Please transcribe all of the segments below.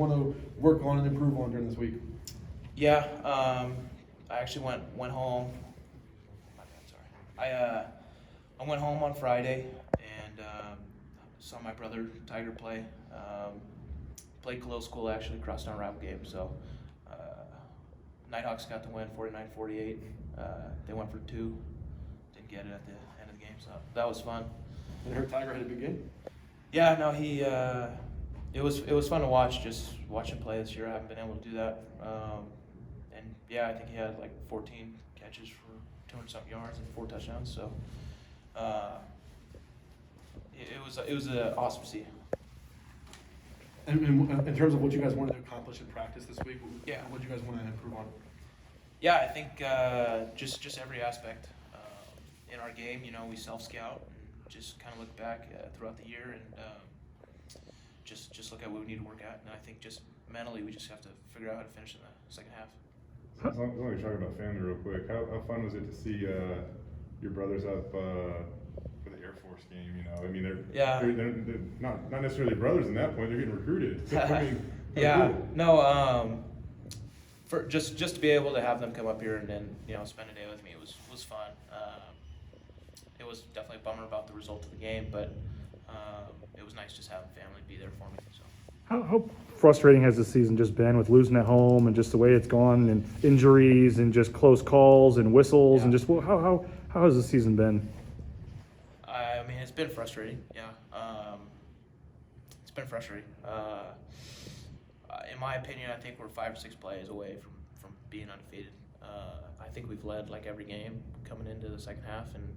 want to work on and improve on during this week? Yeah, I actually went home. My bad, sorry. I went home on Friday and saw my brother Tiger play. Played Khalil School actually, crosstown rival game. So Nighthawks got the win, 49-48. They went for 2, didn't get it at the end of the game. So that was fun. And I heard Tiger had a big game. Yeah, no, he. It was fun to watch, just watch him play this year. I haven't been able to do that. And yeah, I think he had like 14 catches for 200-something yards and 4 touchdowns. So it was awesome to see. And in terms of what you guys wanted to accomplish in practice this week, what do you guys want to improve on? Yeah, I think just every aspect in our game. You know, we self-scout and just kind of look back throughout the year and just look at what we need to work at. And I think just mentally, we just have to figure out how to finish in the second half. As long as we're talking about family real quick, how fun was it to see your brothers up for the Air Force game? You know, I mean, they're not necessarily brothers in that point. They're getting recruited. So, I mean, yeah, cool. no, for just to be able to have them come up here and then spend a day with me, it was fun. It was definitely a bummer about the result of the game, but it was nice just having family be there for me. So. How frustrating has the season just been with losing at home and just the way it's gone and injuries and just close calls and whistles and just how has the season been? I mean, it's been frustrating. Yeah, it's been frustrating. In my opinion, I think we're 5 or 6 plays away from being undefeated. I think we've led like every game coming into the second half and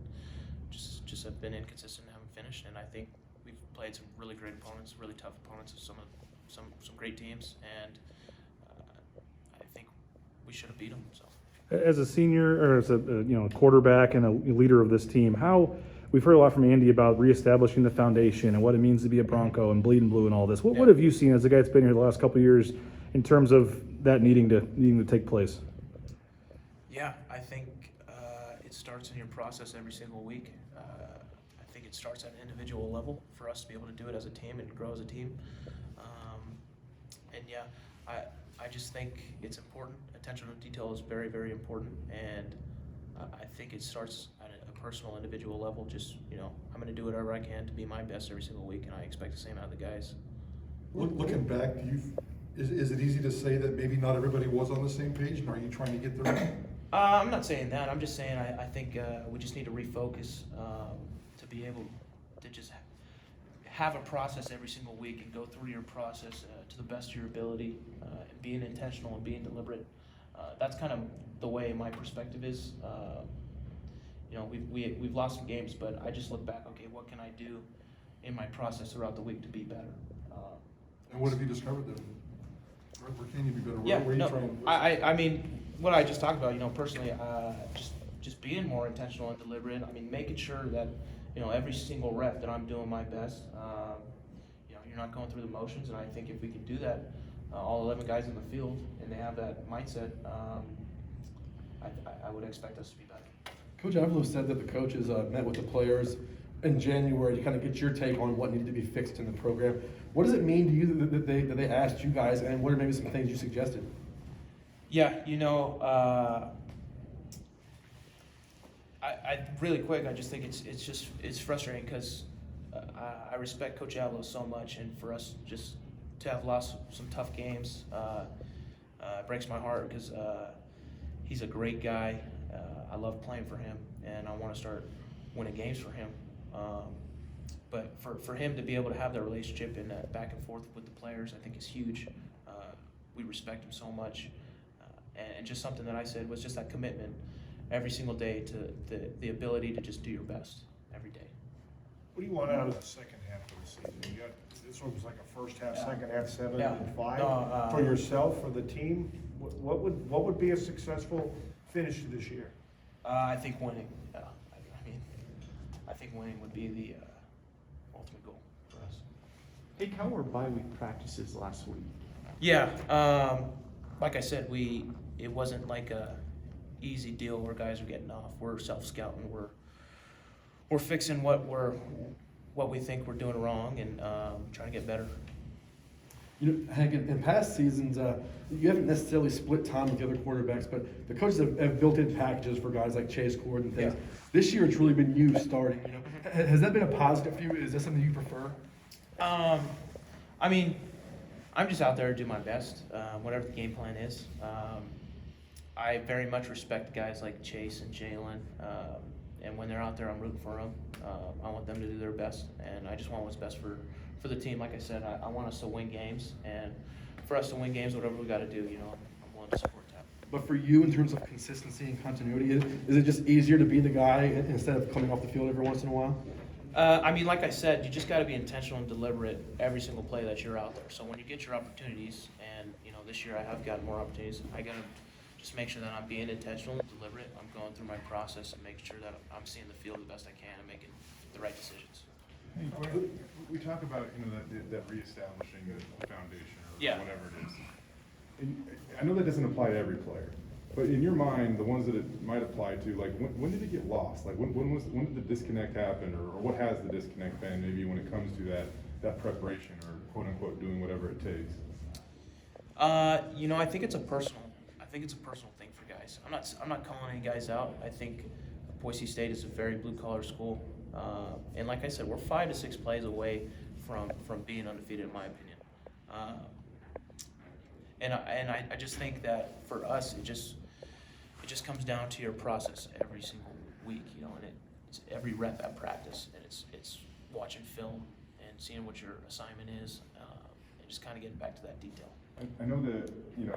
just have been inconsistent and haven't finished. And I think we've played some really great opponents, really tough opponents, some great teams, and I think we should have beat them. So. As a senior or as a quarterback and a leader of this team, how we've heard a lot from Andy about reestablishing the foundation and what it means to be a Bronco and bleeding blue and all this. What have you seen as a guy that's been here the last couple of years in terms of that needing to take place? Yeah, I think it starts in your process every single week. I think it starts at an individual level for us to be able to do it as a team and grow as a team. And yeah, I just think it's important. Attention to detail is very, very important, and I think it starts at a personal, individual level. Just I'm going to do whatever I can to be my best every single week, and I expect the same out of the guys. Looking back, is it easy to say that maybe not everybody was on the same page, and are you trying to get there? I'm not saying that. I'm just saying I think we just need to refocus to be able to just have a process every single week and go through your process to the best of your ability and being intentional and being deliberate. That's kind of the way my perspective is. We've lost some games, but I just look back. Okay, what can I do in my process throughout the week to be better? And what have you discovered then? Where can you be better? Yeah, where are you trying? I mean, what I just talked about. Personally, just being more intentional and deliberate. I mean, making sure that every single rep that I'm doing my best. You're not going through the motions, and I think if we can do that, all 11 guys in the field, and they have that mindset, I would expect us to be better. Coach Avalo said that the coaches met with the players in January to kind of get your take on what needed to be fixed in the program. What does it mean to you that they asked you guys, and what are maybe some things you suggested? Yeah, I really quick. I just think it's frustrating because I respect Coach Avalo so much, and for us just to have lost some tough games breaks my heart because he's a great guy. I love playing for him, and I want to start winning games for him. But for him to be able to have that relationship and that back and forth with the players, I think is huge. We respect him so much, and just something that I said was just that commitment every single day to the ability to just do your best every day. What do you want out of the second half of the season? This one was like a first half, second half 7 and 5. No, for yourself, for the team, what would be a successful finish to this year? I think winning. I think winning would be the ultimate goal for us. Hey, how were bye-week practices last week? Yeah, like I said, it wasn't like a easy deal where guys are getting off. We're self-scouting. We're fixing what we think we're doing wrong and trying to get better. You know, Hank, in past seasons, you haven't necessarily split time with the other quarterbacks, but the coaches have built-in packages for guys like Chase Cord and things. Yeah. This year, it's really been you starting. You know, has that been a positive for you? Is that something you prefer? I mean, I'm just out there to do my best, whatever the game plan is. I very much respect guys like Chase and Jalen, and when they're out there, I'm rooting for them. I want them to do their best, and I just want what's best for the team. Like I said, I want us to win games, and for us to win games, whatever we got to do, you know, I'm willing to support that. But for you, in terms of consistency and continuity, is it just easier to be the guy instead of coming off the field every once in a while? I mean, like I said, you just got to be intentional and deliberate every single play that you're out there. So when you get your opportunities, and you know, this year I have gotten more opportunities, I got to just make sure that I'm being intentional and deliberate. I'm going through my process and making sure that I'm seeing the field the best I can and making the right decisions. Hey, we talk about, you know, that reestablishing the foundation or Yeah. whatever it is. And I know that doesn't apply to every player, but in your mind, the ones that it might apply to, like, when did it get lost? Like, when did the disconnect happen, or what has the disconnect been, maybe when it comes to that preparation or quote unquote doing whatever it takes? You know, I think it's a personal thing for guys. I'm not calling any guys out. I think Boise State is a very blue collar school, and like I said, we're 5 to 6 plays away from being undefeated, in my opinion. And I just think that for us, it just comes down to your process every single week, you know, and it's every rep at practice, and it's watching film and seeing what your assignment is, and just kind of getting back to that detail. I know that, you know,